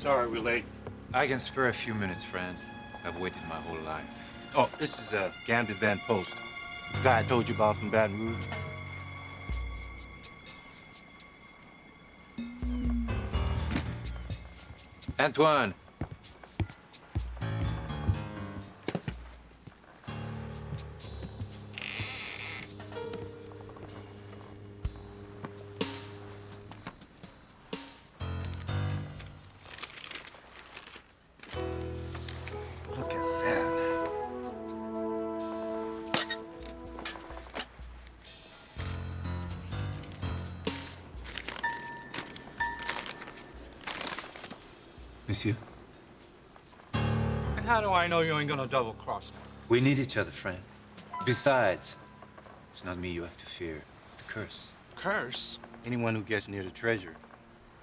Sorry we're late. I can spare a few minutes, friend. I've waited my whole life. Oh, this is Gambi van Post. The guy I told you about from Baton Rouge. Antoine. Look at that. Monsieur, And how do I know you ain't gonna double-cross me? we need each other, friend. Besides, it's not me you have to fear. It's the curse. Curse? Anyone who gets near the treasure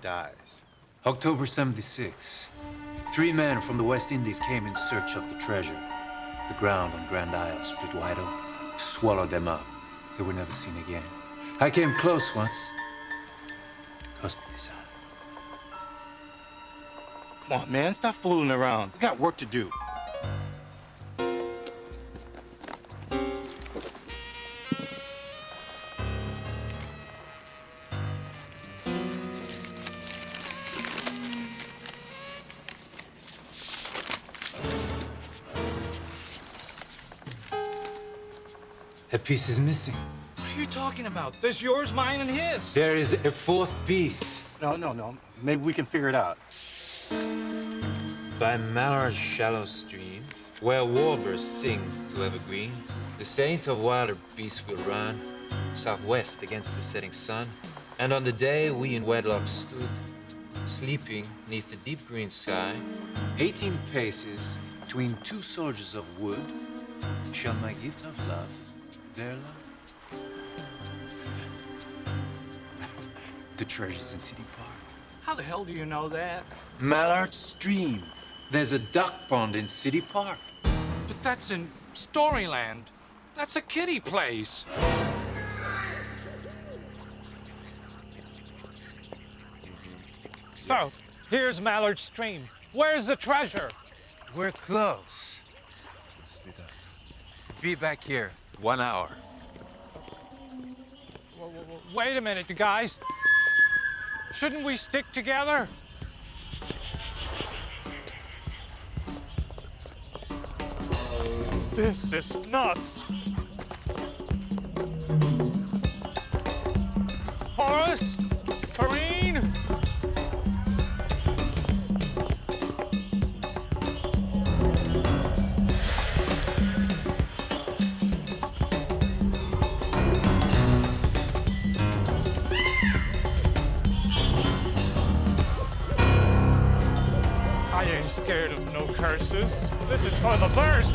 dies. October 76. 3 men from the West Indies came in search of the treasure. The ground on Grand Isle split wide open, swallowed them up. They were never seen again. I came close once. Cost me this eye. Come on, man, stop fooling around. We got work to do. A piece is missing. What are you talking about? There's yours, mine, and his. There is a 4th piece. No. Maybe we can figure it out. By Mallard's shallow stream, where warblers sing to evergreen, the saint of wilder beasts will run southwest against the setting sun. And on the day we in wedlock stood, sleeping neath the deep green sky, 18 paces between 2 soldiers of wood, shall my gift of love their love. The treasure's in City Park. How the hell do you know that? Mallard Stream. There's a duck pond in City Park. But that's in Storyland. That's a kiddie place. So, here's Mallard Stream. Where's the treasure? We're close. Split up. Be back here. 1 hour. Wait a minute, you guys. Shouldn't we stick together? This is nuts. Horace? Perrine? I ain't scared of no curses. This is for the birds.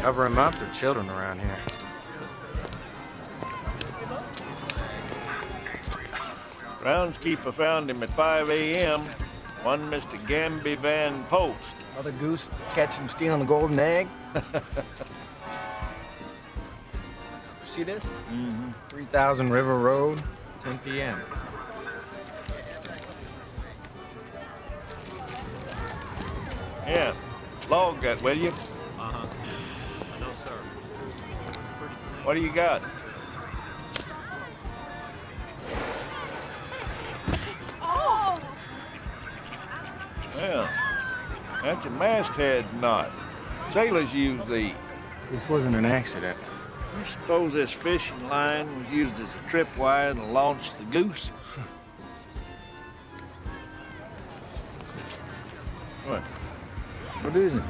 Cover him up, there are children around here. Groundskeeper found him at 5 a.m. One Mr. Gambi van Post. Mother Goose catch him stealing the golden egg. See this? 3000 River Road, 10 p.m. Yeah. Log that, will you? Uh-huh. No, sir. What do you got? Oh! Well, that's a masthead knot. Sailors use these. This wasn't an accident. I suppose this fishing line was used as a tripwire to launch the Goose. What? What is it?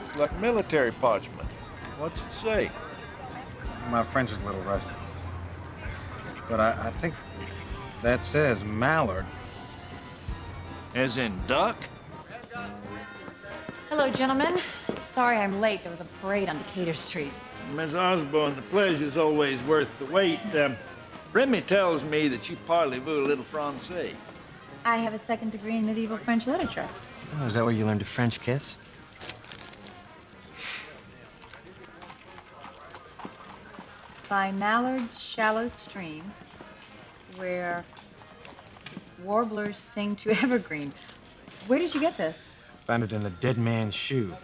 It's like military parchment. What's it say? My French is a little rusty. But I think that says mallard. As in duck? Hello, gentlemen. Sorry I'm late. There was a parade on Decatur Street. Miss Osborne, the pleasure's always worth the wait. Remy tells me that you parlez-vous a little Francais. I have a second degree in medieval French literature. Oh, is that where you learned a French kiss? By Mallard's shallow stream, where warblers sing to evergreen. Where did you get this? Found it in a dead man's shoe.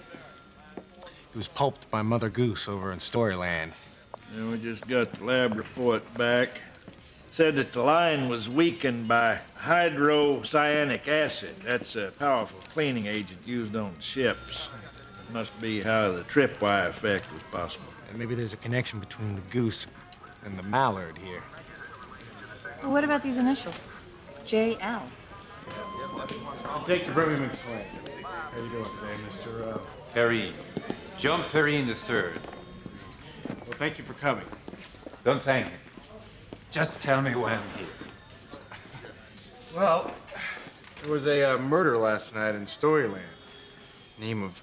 He was pulped by Mother Goose over in Storyland. Yeah, we just got the lab report back. Said that the line was weakened by hydrocyanic acid. That's a powerful cleaning agent used on ships. Must be how the tripwire effect was possible. And maybe there's a connection between the goose and the mallard here. Well, what about these initials? J.L. I'll take the Remy McSwain. How you doing today, Mr. Perry. Jean Perry the third. Well, thank you for coming. Don't thank me. Just tell me why I'm here. Well, there was a murder last night in Storyland. Name of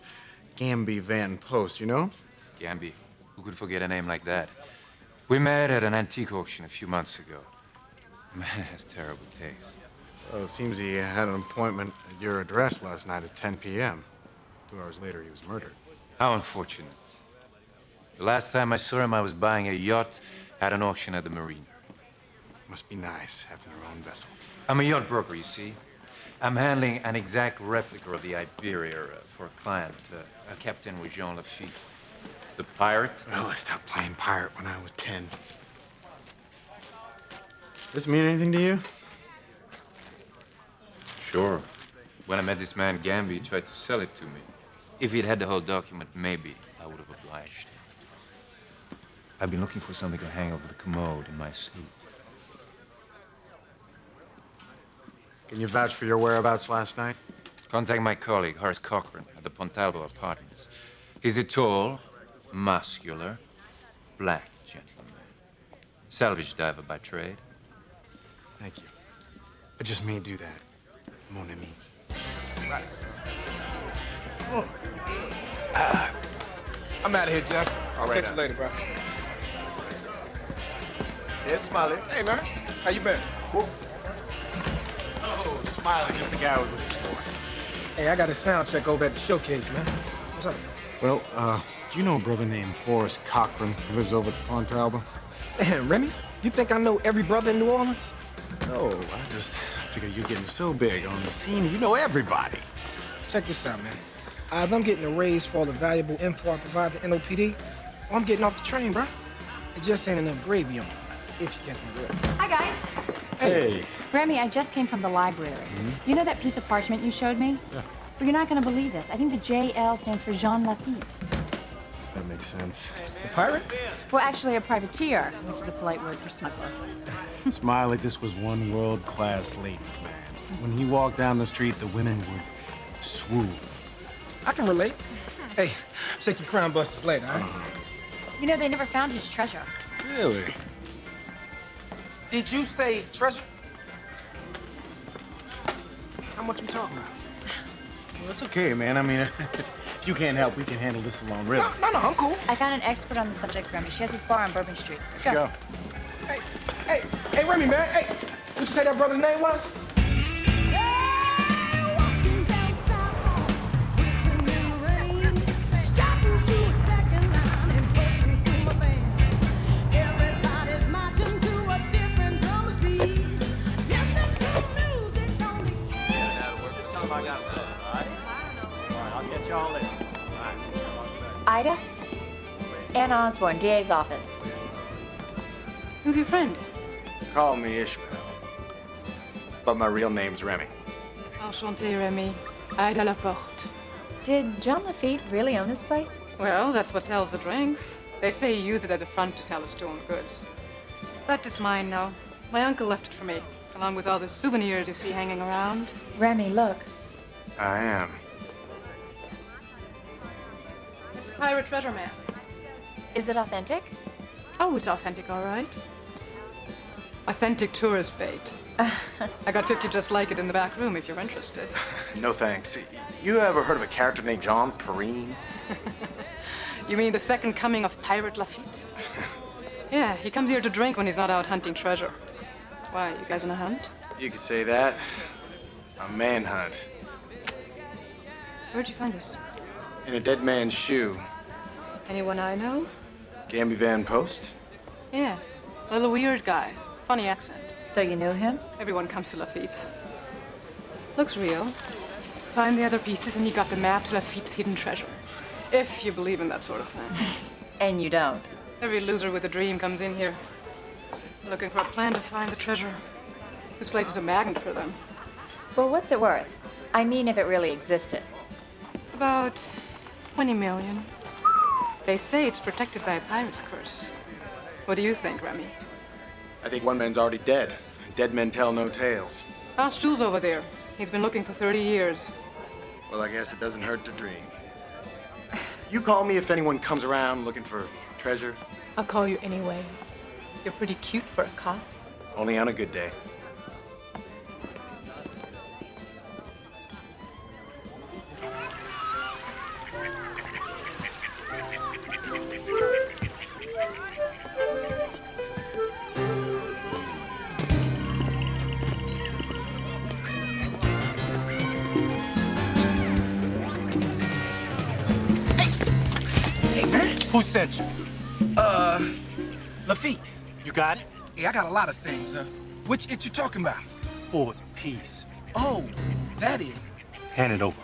Gambi van Post, you know? Gambi. Who could forget a name like that? We met at an antique auction a few months ago. Man has terrible taste. Well, it seems he had an appointment at your address last night at 10 p.m. 2 hours later, he was murdered. How unfortunate. The last time I saw him, I was buying a yacht at an auction at the marina. Must be nice having your own vessel. I'm a yacht broker, you see. I'm handling an exact replica of the Iberia for a client, a captain with Jean Laffite. The pirate? Well, I stopped playing pirate when I was 10. This mean anything to you? Sure. When I met this man, Gambi, he tried to sell it to me. If he'd had the whole document, maybe I would have obliged. I've been looking for something to hang over the commode in my sloop. Can you vouch for your whereabouts last night? Contact my colleague, Horace Cochran, at the Pontalvo Apartments. He's a tall, muscular, black gentleman. Salvage diver by trade. Thank you. I just may do that. Mon ami. I'm out of here, Jeff. I'll catch you later, bro. Yeah, Smiley. Hey, man. How you been? Cool. Oh, Smiley, just the guy I was looking for. Hey, I got a sound check over at the showcase, man. What's up? Well, do you know a brother named Horace Cochran who lives over at the Pontalba? Damn, Remy, you think I know every brother in New Orleans? No, I just figured you're getting so big on the scene, you know everybody. Check this out, man. Either I'm getting a raise for all the valuable info I provide to NOPD, or I'm getting off the train, bro. It just ain't enough gravy on it, if you catch my drift. Hi, guys. Hey. Remy, I just came from the library. You know that piece of parchment you showed me? Yeah. Well, you're not going to believe this. I think the JL stands for Jean Lafitte. That makes sense. The pirate? Well, actually, a privateer, which is a polite word for smuggler. Smiley, this was one world-class ladies' man. When he walked down the street, the women would swoon. I can relate. Hey, check your crown busters later, all right? You know, they never found his treasure. Really? Did you say treasure? How much we talking about? Well, that's okay, man. I mean, if you can't help, we can handle this alone, really. No, I'm cool. I found an expert on the subject, Remy. She has this bar on Bourbon Street. Let's go. Hey, Remy, man. Hey, what you say that brother's name was? Stopping to a second line and pushing through my veins. Everybody's marching Ann Osborne, DA's office. Who's your friend? Call me Ishmael. But my real name's Remy. Enchanté, Remy. Ida Laporte. Did John Laffite really own this place? Well, that's what sells the drinks. They say he used it as a front to sell his stolen goods. But it's mine now. My uncle left it for me, along with all the souvenirs you see hanging around. Remy, look. I am. It's a pirate treasure map. Is it authentic? Oh, it's authentic, all right. Authentic tourist bait. I got 50 just like it in the back room if you're interested. No thanks. You ever heard of a character named John Perrine? You mean the second coming of Pirate Laffite? Yeah, he comes here to drink when he's not out hunting treasure. Why, you guys on a hunt? You could say that. A manhunt. Where'd you find this? In a dead man's shoe. Anyone I know? Gambi van Post? Yeah, a little weird guy. Funny accent. So you knew him? Everyone comes to Laffite's. Looks real. Find the other pieces and you got the map to Laffite's hidden treasure. If you believe in that sort of thing. And you don't. Every loser with a dream comes in here, looking for a plan to find the treasure. This place is a magnet for them. Well, what's it worth? I mean, if it really existed. About 20 million. They say it's protected by a pirate's curse. What do you think, Remy? I think one man's already dead. Dead men tell no tales. Ask Jules over there. He's been looking for 30 years. Well, I guess it doesn't hurt to dream. You call me if anyone comes around looking for treasure. I'll call you anyway. You're pretty cute for a cop. Only on a good day. Who sent you? Laffite. You got it? Yeah, I got a lot of things. Which it you talking about? Fourth piece. Oh, that is. Hand it over.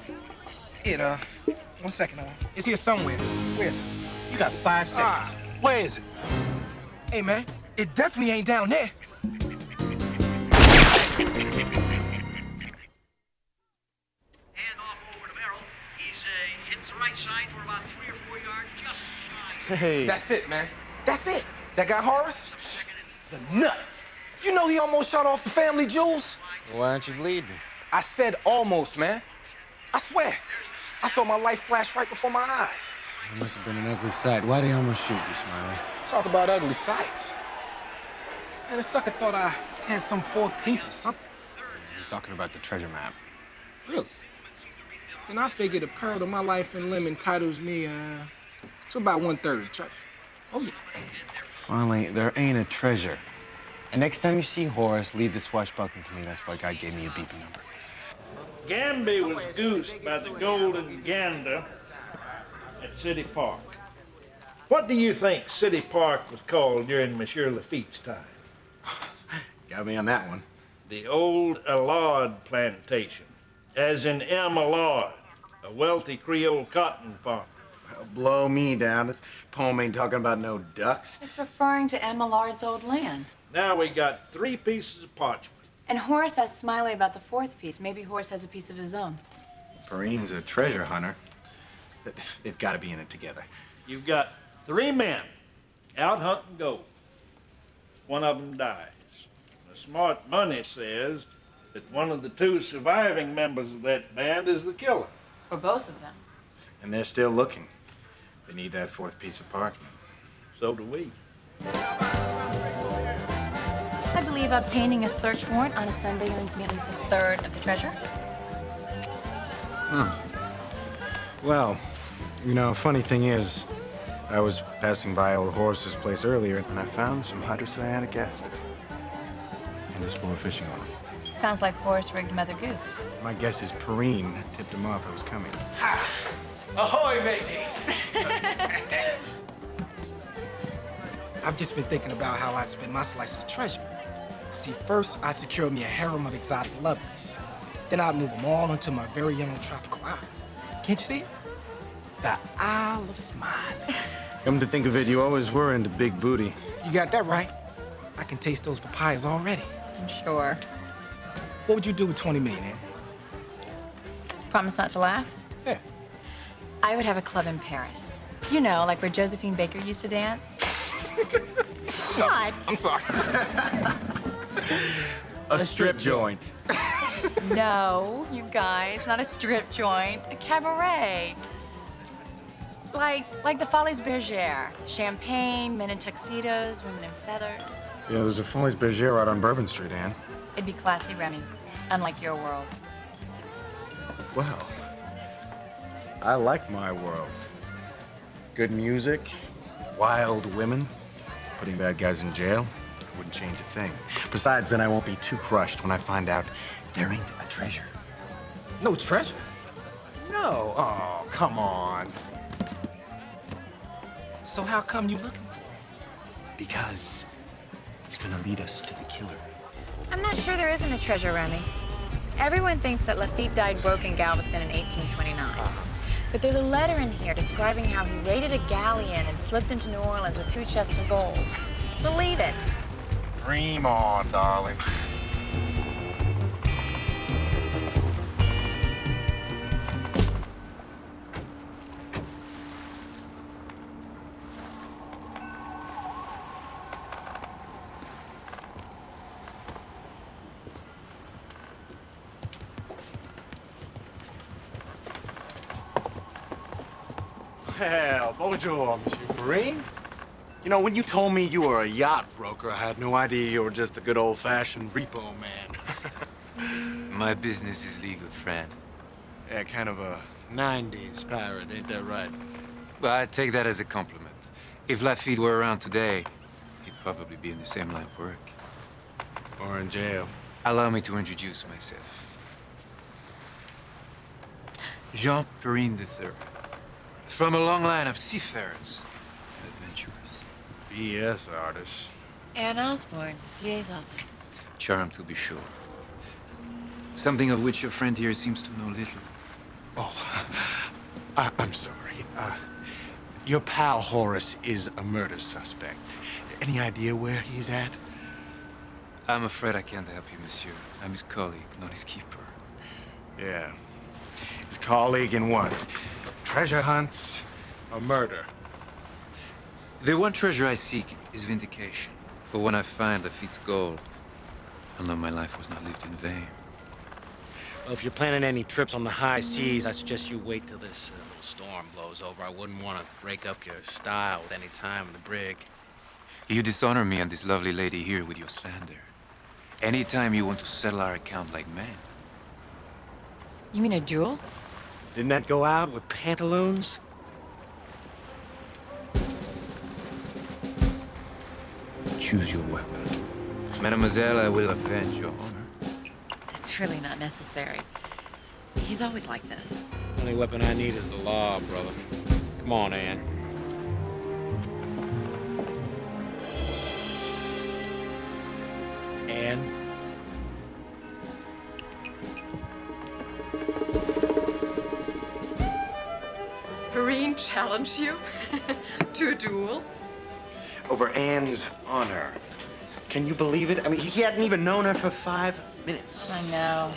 It, 1 second, it's here somewhere. Where is it? You got 5 seconds. Where is it? Hey, man, it definitely ain't down there. Hand off over to Merrill. He's hits the right side for about 3 or 4 yards, just shy. Hey. That's it, man. That's it. That guy Horace, is a nut. You know he almost shot off the family jewels? Why aren't you bleeding? I said almost, man. I swear. I saw my life flash right before my eyes. It must have been an ugly sight. Why'd he almost shoot you, Smiley? Talk about ugly sights. Man, the sucker thought I had some fourth piece or something. He's talking about the treasure map. Really? Then I figured the pearl of my life in limb entitles me to about 1/3 of the treasure. Oh, yeah. Smiley, there ain't a treasure. And next time you see Horace, leave the swashbuckling to me. That's why God gave me a beeping number. Gambi was goosed by the golden gander at City Park. What do you think City Park was called during Monsieur Laffite's time? Got me on that one. The old Allard plantation, as in M. Allard, a wealthy Creole cotton farmer. Well, blow me down. This poem ain't talking about no ducks. It's referring to Emma Lard's old land. Now we got 3 pieces of parchment. And Horace asked Smiley about the fourth piece. Maybe Horace has a piece of his own. Perrine's a treasure hunter. They've got to be in it together. You've got 3 men out hunting gold. One of them dies. The smart money says that one of the 2 surviving members of that band is the killer. Or both of them. And they're still looking. They need that 4th piece of parchment. So do we. I believe obtaining a search warrant on a Sunday earns me at least 1/3 of the treasure. Well, you know, funny thing is, I was passing by old Horace's place earlier, and I found some hydrocyanic acid in his spore fishing line. Sounds like Horace rigged Mother Goose. My guess is Perrine tipped him off I was coming. Ha! Ahoy, mateys! I've just been thinking about how I'd spend my slice of treasure. See, first, I'd secure me a harem of exotic lovelies. Then I'd move them all onto my very own tropical island. Can't you see it? The Isle of Smiley. Come to think of it, you always were into big booty. You got that right. I can taste those papayas already. I'm sure. What would you do with 20 million, Ann? Promise not to laugh? Yeah. I would have a club in Paris. You know, like where Josephine Baker used to dance. What? I'm sorry. A strip joint. No, you guys, not a strip joint, a cabaret. Like the Folies Bergère. Champagne, men in tuxedos, women in feathers. Yeah, there's a Folies Bergère out on Bourbon Street, Ann. It'd be classy, Remy, unlike your world. Well, I like my world. Good music, wild women, putting bad guys in jail. I wouldn't change a thing. Besides, then I won't be too crushed when I find out there ain't a treasure. No treasure? No. Oh, come on. So how come you looking for it? Because it's gonna lead us to the killer. I'm not sure there isn't a treasure, Remy. Everyone thinks that Laffite died broke in Galveston in 1829. But there's a letter in here describing how he raided a galleon and slipped into New Orleans with 2 chests of gold. Believe it. Dream on, darling. Well, bonjour, Monsieur Marine. You know, when you told me you were a yacht broker, I had no idea you were just a good old-fashioned repo man. My business is legal, friend. Yeah, kind of a 90s pirate, ain't that right? Well, I take that as a compliment. If Laffite were around today, he'd probably be in the same line of work. Or in jail. Allow me to introduce myself. Jean Perrine III. From a long line of seafarers and adventurers. BS artists. Anne Osborne, DA's office. Charmed to be sure. Something of which your friend here seems to know little. Oh, I'm sorry. Your pal Horace is a murder suspect. Any idea where he's at? I'm afraid I can't help you, monsieur. I'm his colleague, not his keeper. Yeah. His colleague in what? Treasure hunts or murder? The one treasure I seek is vindication. For when I find Laffite's gold, I'll know my life was not lived in vain. Well, if you're planning any trips on the high seas, I suggest you wait till this little storm blows over. I wouldn't want to break up your style at any time in the brig. You dishonor me and this lovely lady here with your slander. Anytime you want to settle our account like men. You mean a duel? Didn't that go out with pantaloons? Choose your weapon. Mademoiselle, I will avenge your honor. That's really not necessary. He's always like this. The only weapon I need is the law, brother. Come on, Ann. Ann? Perrine challenged you to a duel? Over Anne's honor. Can you believe it? I mean, he hadn't even known her for 5 minutes. I know.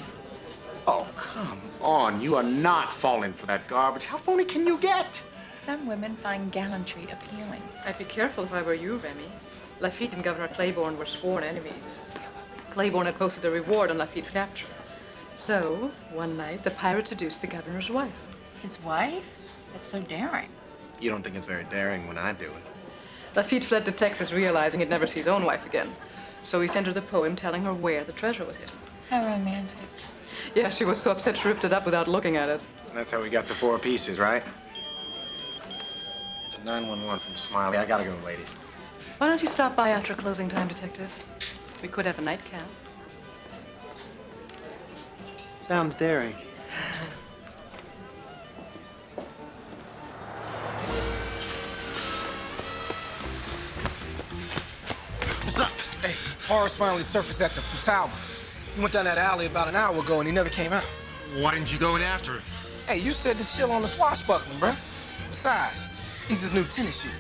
Oh, come on. You are not falling for that garbage. How phony can you get? Some women find gallantry appealing. I'd be careful if I were you, Remy. Laffite and Governor Claiborne were sworn enemies. Claiborne had posted a reward on Laffite's capture. So, one night, the pirate seduced the governor's wife. His wife? That's so daring. You don't think it's very daring when I do it. Laffite fled to Texas, realizing he'd never see his own wife again. So he sent her the poem telling her where the treasure was hidden. How romantic. Yeah, she was so upset she ripped it up without looking at it. And that's how we got the 4 pieces, right? It's a 911 from Smiley. I gotta go, ladies. Why don't you stop by after closing time, Detective? We could have a nightcap. Sounds daring. What's up? Hey, Horace finally surfaced at the Tower. He went down that alley about an hour ago and he never came out. Why didn't you go in after him? Hey, you said to chill on the swashbuckling, bruh. Besides, these his new tennis shoes.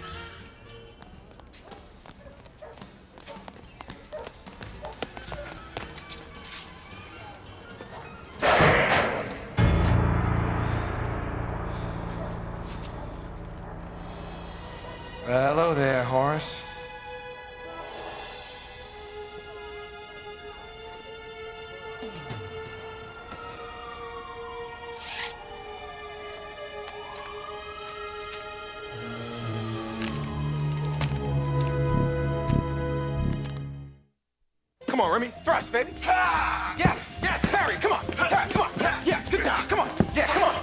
Come on, Remy. Thrust, baby. Ha! Yes, yes, parry. Come on. Ha, come on. Yeah, good job. Come on. Yeah, come on.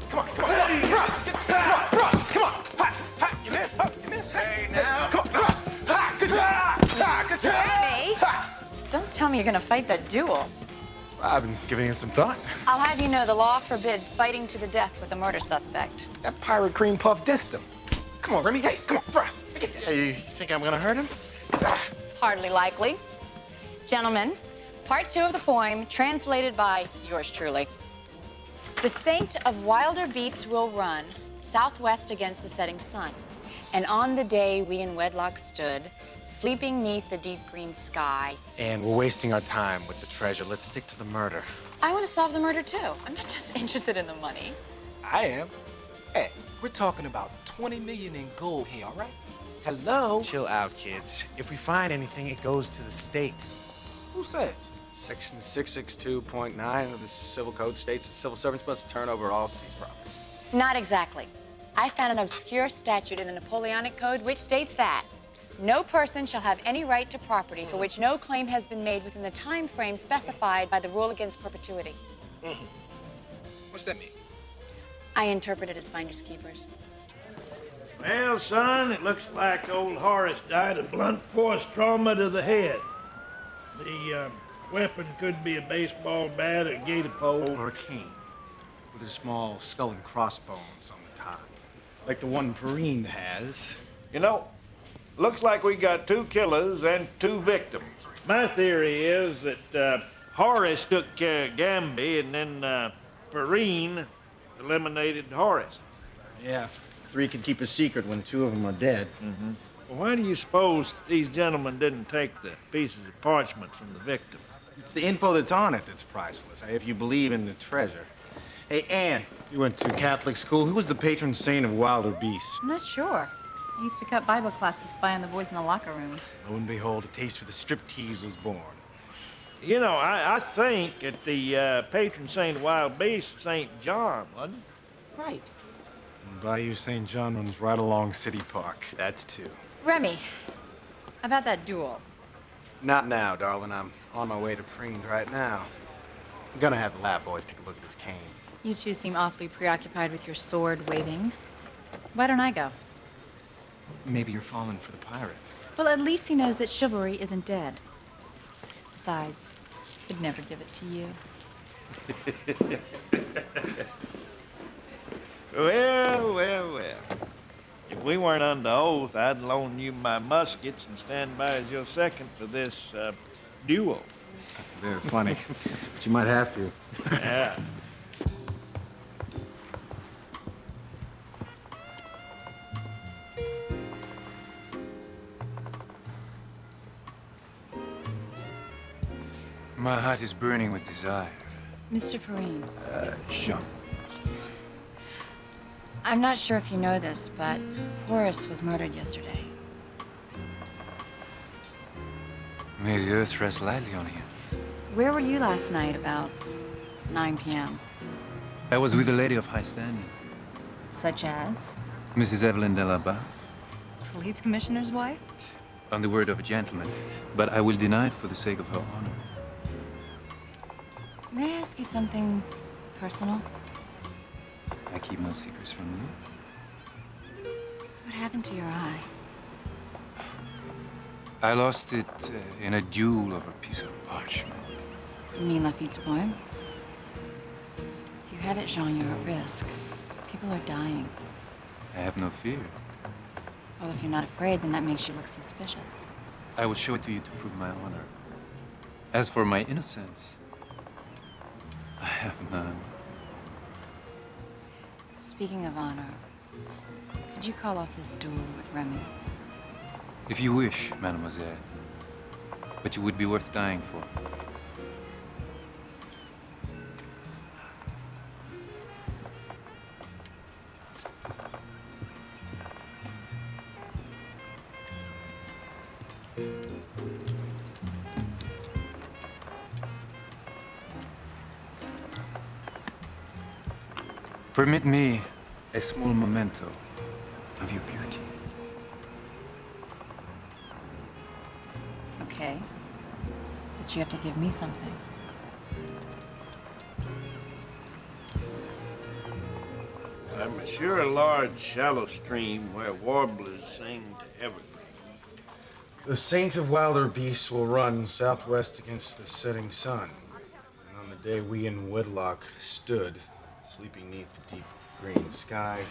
Come on, come on. Thrust. Come on, thrust. Come on. Ha, ha. You miss. Oh, you miss. Hey, now. Come on, thrust. Ha, good job. Ha, good job. Remy, Ha. don't tell me you're gonna fight that duel. I've been giving it some thought. I'll have you know the law forbids fighting to the death with a murder suspect. That pirate cream puff dissed him. Come on, Remy. Hey, come on, thrust. Forget that. Yeah, you think I'm gonna hurt him? It's hardly likely. Gentlemen, part 2 of the poem, translated by yours truly. The saint of wilder beasts will run southwest against the setting sun. And on the day we in wedlock stood, sleeping 'neath the deep green sky. And we're wasting our time with the treasure. Let's stick to the murder. I want to solve the murder too. I'm not just interested in the money. I am. Hey, we're talking about 20 million in gold here, all right? Hello? Chill out, kids. If we find anything, it goes to the state. Who says? Section 662.9 of the Civil Code states that civil servants must turn over all seized property. Not exactly. I found an obscure statute in the Napoleonic Code which states that no person shall have any right to property for which no claim has been made within the time frame specified by the rule against perpetuity. What's that mean? I interpret it as finders keepers. Well, son, it looks like old Horace died of blunt force trauma to the head. The weapon could be a baseball bat, a gator pole, Or a cane with a small skull and crossbones on the top. Like the one Perrine has. You know, looks like we got 2 killers and 2 victims. My theory is that Horace took care of Gambi and then Perrine eliminated Horace. Yeah, 3 can keep a secret when 2 of them are dead. Well, why do you suppose these gentlemen didn't take the pieces of parchment from the victim? It's the info that's on it that's priceless, if you believe in the treasure. Hey, Ann, you went to Catholic school. Who was the patron saint of wilder beasts? I'm not sure. I used to cut Bible class to spy on the boys in the locker room. Lo and behold, a taste for the striptease was born. You know, I think that the patron saint of wild beasts was St. John, wasn't it? Right. Bayou St. John runs right along City Park. That's 2. Remy, about that duel. Not now, darling. I'm on my way to Preen's right now. I'm gonna have the lab boys take a look at this cane. You two seem awfully preoccupied with your sword waving. Why don't I go? Maybe you're falling for the pirate. Well, at least he knows that chivalry isn't dead. Besides, he'd never give it to you. Well. If we weren't under oath, I'd loan you my muskets and stand by as your second for this duel. Very funny. But you might have to. Yeah. My heart is burning with desire. Mr. Perrine, Jean. I'm not sure if you know this, but Horace was murdered yesterday. May the earth rest lightly on him. Where were you last night about 9 p.m.? I was with a lady of high standing, Such as? Mrs. Evelyn de la Barre, Police commissioner's wife? on the word of a gentleman, but I will deny it for the sake of her honor. May I ask you something personal? I keep no secrets from you. What happened to your eye? I lost it in a duel over a piece of parchment. You mean Laffite's poem? If you have it, Jean, you're at risk. People are dying. I have no fear. Well, if you're not afraid, then that makes you look suspicious. I will show it to you to prove my honor. As for my innocence, I have none. Speaking of honor, could you call off this duel with Remy? If you wish, mademoiselle. But you would be worth dying for. Permit me a small memento of your beauty. Okay. But you have to give me something. I'm sure a large, shallow stream where warblers sing to evergreen. The Saint of Wilder Beasts will run southwest against the setting sun. And on the day we in wedlock stood, sleeping neath the deep green sky,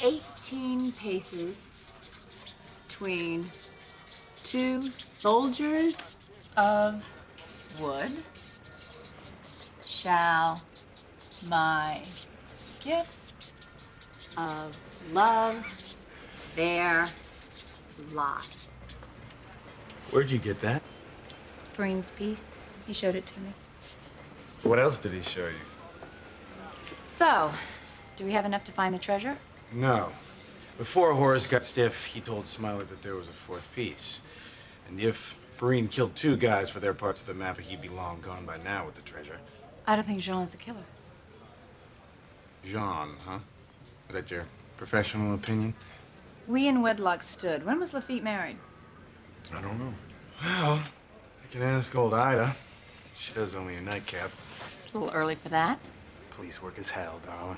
18 paces between two soldiers of wood shall my gift of love there lie. Where'd you get that? It's Breen's piece. He showed it to me. What else did he show you? So, do we have enough to find the treasure? No. Before Horace got stiff, he told Smiley that there was a fourth piece. And if Breen killed 2 guys for their parts of the map, he'd be long gone by now with the treasure. I don't think Jean is the killer. Jean, huh? Is that your professional opinion? We in wedlock stood. When was Laffite married? I don't know. Well, I can ask old Ida. She does only a nightcap. It's a little early for that. Police work is hell, darling.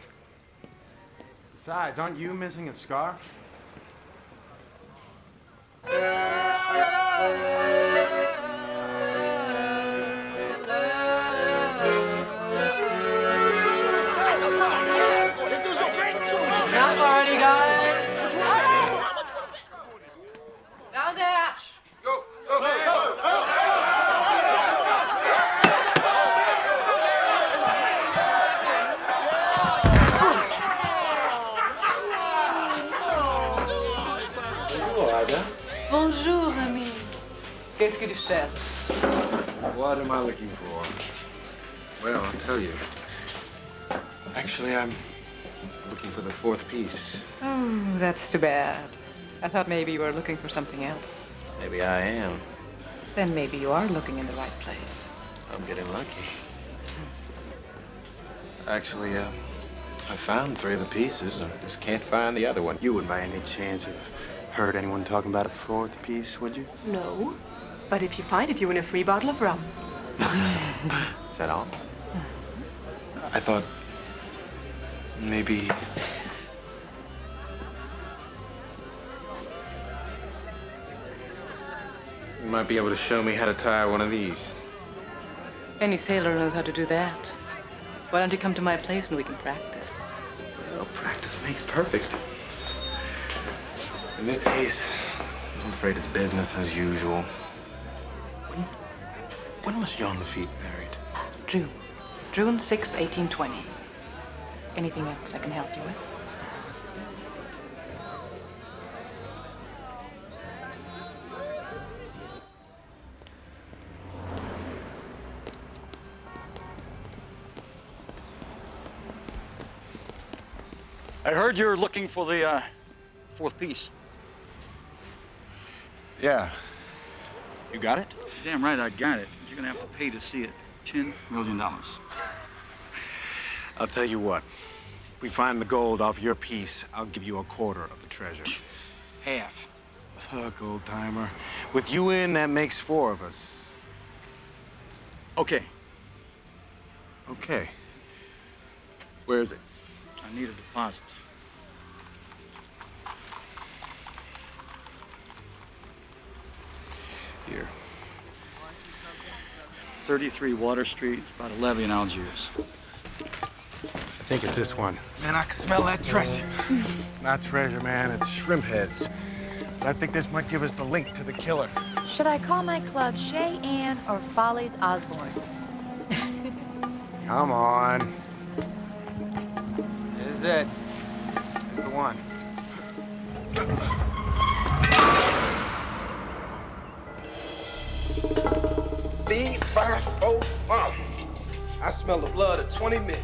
Besides, aren't you missing a scarf? Not party, guys. Down there. Bonjour, ami. Qu'est-ce que tu cherches? What am I looking for? Well, I'll tell you. Actually, I'm looking for the fourth piece. Oh, that's too bad. I thought maybe you were looking for something else. Maybe I am. Then maybe you are looking in the right place. I'm getting lucky. Actually, I found 3 of the pieces. I just can't find the other one. You wouldn't by any chance have heard anyone talking about a fourth piece, would you? No. But if you find it, you win a free bottle of rum. Is that all? I thought maybe... you might be able to show me how to tie one of these. Any sailor knows how to do that. Why don't you come to my place and we can practice? Well, practice makes perfect. In this case, I'm afraid it's business as usual. When was Jean Laffite married? June 6, 1820. Anything else I can help you with? I heard you're looking for the fourth piece. Yeah. You got it? Damn right I got it. But you're gonna have to pay to see it. $10 million. I'll tell you what. If we find the gold off your piece, I'll give you a quarter of the treasure. Half. Look, old timer. With you in, that makes 4 of us. Okay. Okay. Where is it? I need a deposit. Here. 33 Water Street, about 11 in Algiers. I think it's this one. Man, I can smell that treasure. Not treasure, man. It's shrimp heads. But I think this might give us the link to the killer. Should I call my club Shay Ann or Follies Osborne? Come on. This is it. This is the one. B545. I smell the blood of 20 men.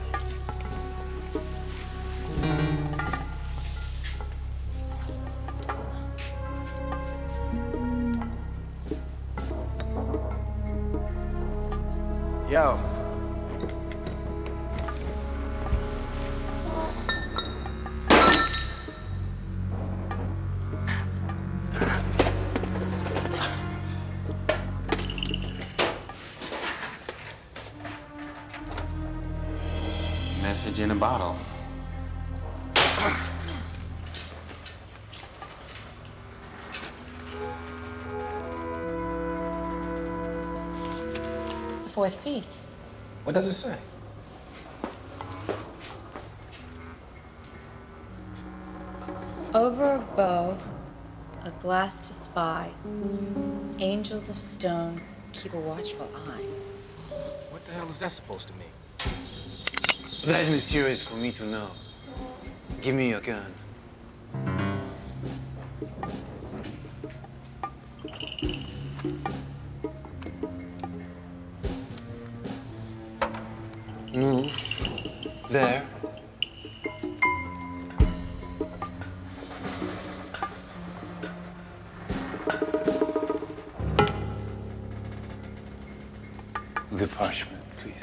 Yo. message in a bottle. It's the fourth piece. What does it say? Over a bow, a glass to spy. Angels of stone keep a watchful eye. What the hell is that supposed to mean? That, monsieur, is for me to know. Give me your gun. Move. There. The parchment, please.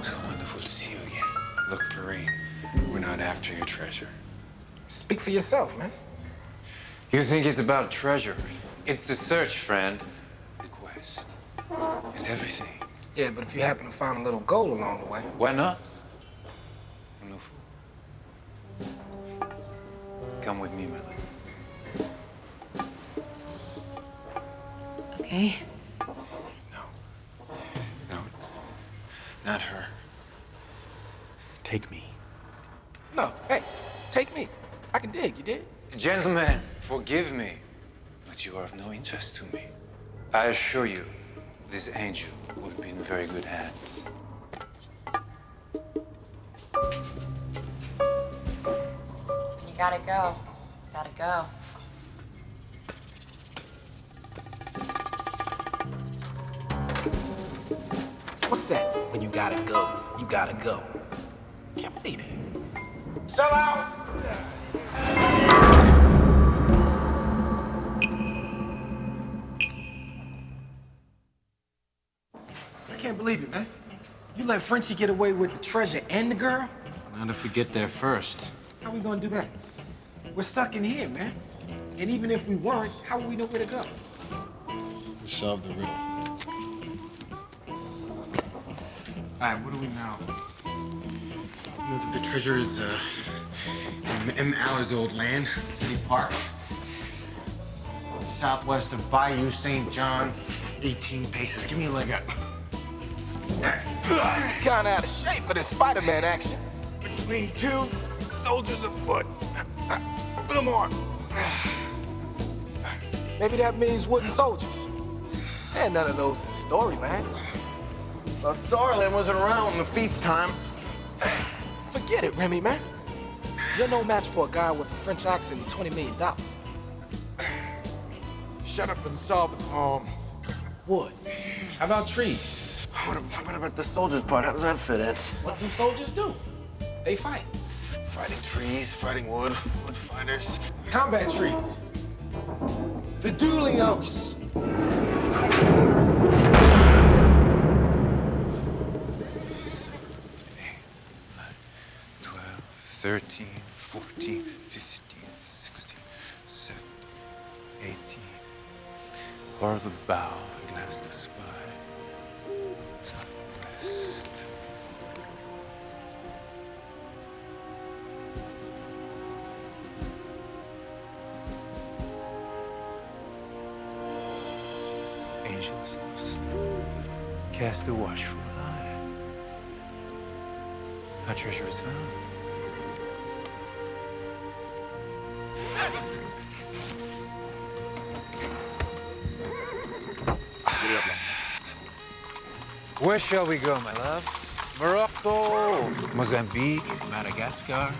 So wonderful to see you again. Look, Perrine, we're not after your treasure. Speak for yourself, man. You think it's about treasure? It's the search, friend. The quest is everything. Yeah, but if you happen to find a little gold along the way. Why not? I'm no fool. Come with me, my love. Okay. No, not her. Take me. No, hey, take me. I can dig, you dig? Gentlemen, forgive me, but you are of no interest to me. I assure you, this angel will be in very good hands. You gotta go. Gotta go. What's that? When you gotta go, you gotta go. Can't believe it. Sell out! I can't believe it, man. You let Frenchie get away with the treasure and the girl? Not if we get there first. How we gonna do that? We're stuck in here, man. And even if we weren't, how would we know where to go? We solved the riddle. All right, what do we know? We know that the treasure is in M. Aller's old land, City Park. Southwest of Bayou St. John, 18 paces. Give me a leg up. Kinda out of shape for this Spider-Man action. Between two soldiers afoot. A little more. Maybe that means wooden soldiers. There ain't none of those in the story, man. But Sarlin wasn't around Lafitte's time. Forget it, Remy, man. You're no match for a guy with a French accent and $20 million. Shut up and solve the poem. Wood. How about trees? What about the soldiers part? How does that fit in? What do soldiers do? They fight. Fighting trees, fighting wood fighters. Combat trees. The dueling oaks. 13, 14, 15, 16, 17, 18. O'er the bow, a glance to spy. Southwest. Angels of stone, cast a watchful eye. Our treasure is found. Where shall we go, my love? Morocco, Mozambique, Madagascar?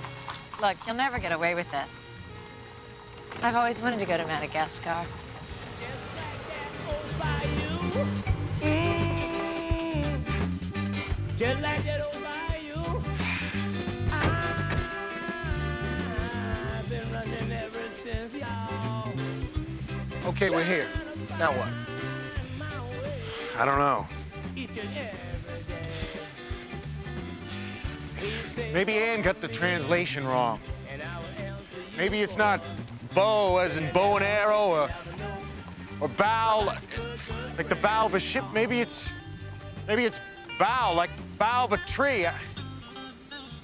Look, you'll never get away with this. I've always wanted to go to Madagascar. Just like that old bayou. I've been running ever since y'all. Okay, we're here. Now what? I don't know. Each and every day. Maybe Ann got the translation wrong. Maybe it's not bow as in bow and arrow, Or bow, like the bow of a ship. Maybe it's bow, like the bow of a tree.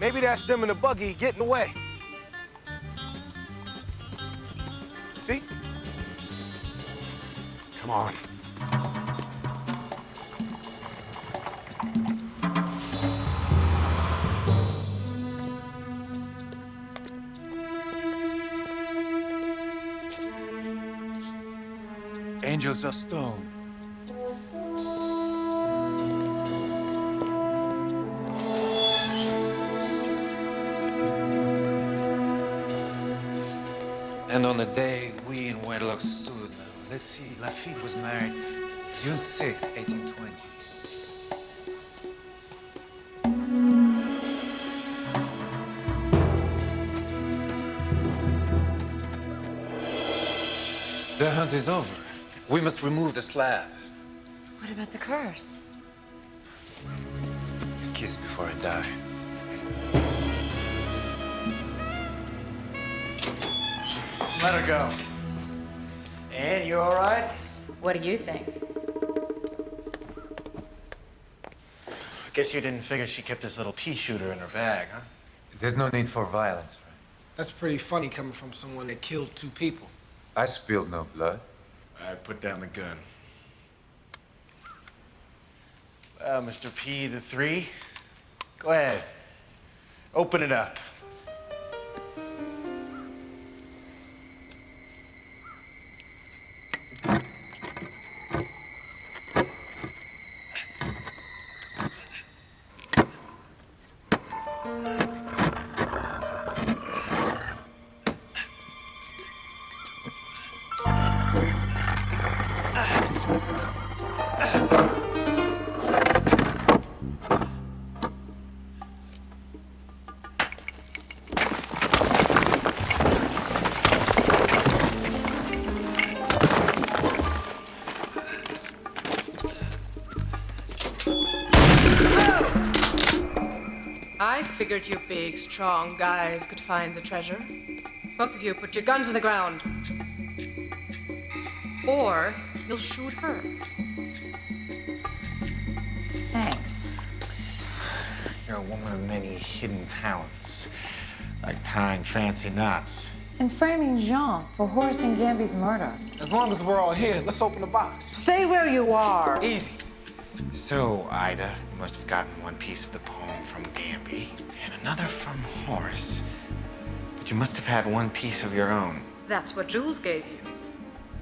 Maybe that's them in the buggy getting away. See? Come on. Angels are stone. And on the day we in wedlock stood, let's see, Laffite was married June 6, 1820. The hunt is over. We must remove the slab. What about the curse? A kiss before I die. Let her go. Ann, you all right? What do you think? I guess you didn't figure she kept this little pea shooter in her bag, huh? There's no need for violence, Frank. That's pretty funny coming from someone that killed 2 people. I spilled no blood. All right, put down the gun. Well, Mr. P, the 3, go ahead. Open it up. I figured you big, strong guys could find the treasure. Both of you, put your guns in the ground. Or you'll shoot her. Thanks. You're a woman of many hidden talents, like tying fancy knots. And framing Jean for Horace and Gambi's murder. As long as we're all here, let's open the box. Stay where you are. Easy. So, Ida, you must have gotten one piece of the poem from Gambi and another from Horace. But you must have had one piece of your own. That's what Jules gave you.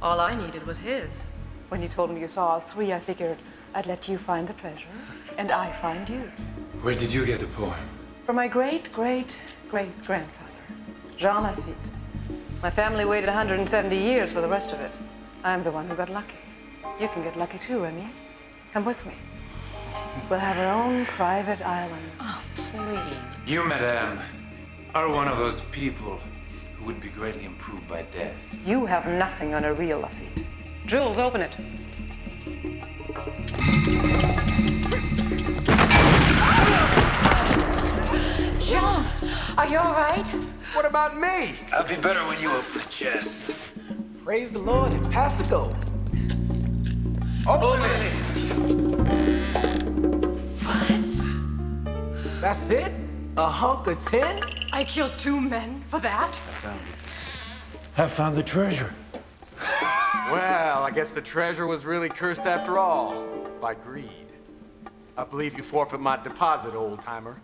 All I needed was his. When you told me you saw all 3, I figured I'd let you find the treasure, and I find you. Where did you get the poem? From my great-great-great-grandfather, Jean Laffite. My family waited 170 years for the rest of it. I'm the one who got lucky. You can get lucky too, Remy. Come with me. We'll have our own private island. Oh, please. You, madame, are one of those people who would be greatly improved by death. You have nothing on a real Laffite. Jules, open it. Jean, are you all right? What about me? I'll be better when you open the chest. Praise the Lord and pass the gold. Open it. What? That's it? A hunk of tin? I killed 2 men for that? I found the treasure. Well, I guess the treasure was really cursed after all, by greed. I believe you forfeit my deposit, old-timer.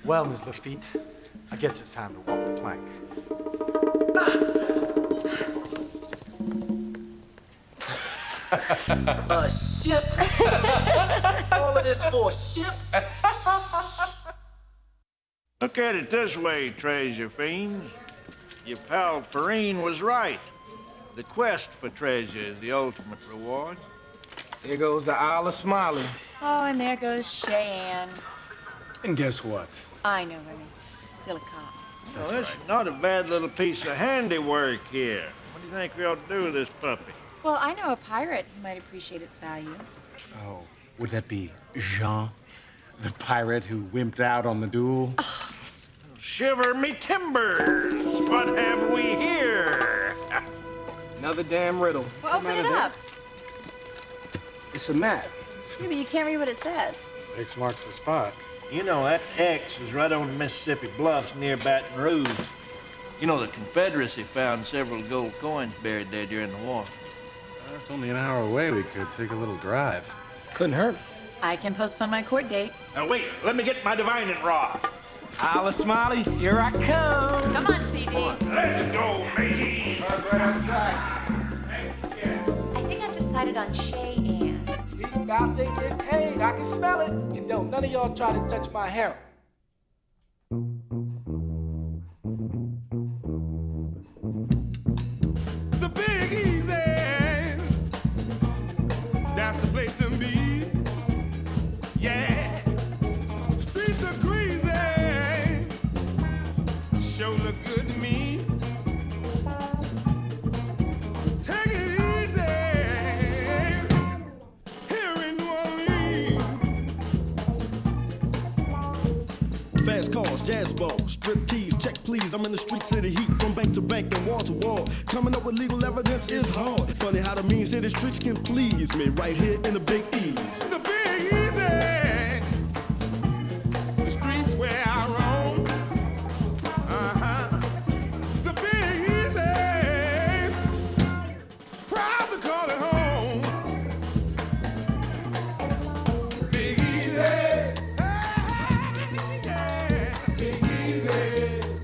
Well, Miss Laffite, I guess it's time to walk the plank. A ship? All of this for a ship? Look at it this way, treasure fiends. Your pal Perrine was right. The quest for treasure is the ultimate reward. There goes the Isle of Smiley. Oh, and there goes Cheyenne. And guess what? I know, Remy. Still a cop. Well, that's not a bad little piece of handiwork here. What do you think we ought to do with this puppy? Well, I know a pirate who might appreciate its value. Oh, would that be Jean, the pirate who wimped out on the duel? Shiver me timbers! What have we here? Another damn riddle. Well, open it up. It's a map. Yeah, but you can't read what it says. X marks the spot. You know, that X is right on the Mississippi Bluffs near Baton Rouge. You know, the Confederacy found several gold coins buried there during the war. It's only an hour away. We could take a little drive. Couldn't hurt. I can postpone my court date. Now, wait, let me get my divining rod. Isla Smiley, here I come. Come on, CD. Let's go, matey. Right outside. I think I've decided on Cheyenne. Y'all think getting paid? I can smell it. And don't none of y'all try to touch my hair. The Big Easy. That's the place to be. Yeah. Streets are greasy. Sure look good to me. Take it easy. Here in New Orleans. Fast cars, jazz balls, strip tease, check please. I'm in the street city heat from bank to bank and wall to wall. Coming up with legal evidence is hard. Funny how the mean city streets can please me right here in the Big Ease. The Big Easy. The streets where I roam. The Big Easy. Proud to call it home. Big Easy. Yeah. Big Easy.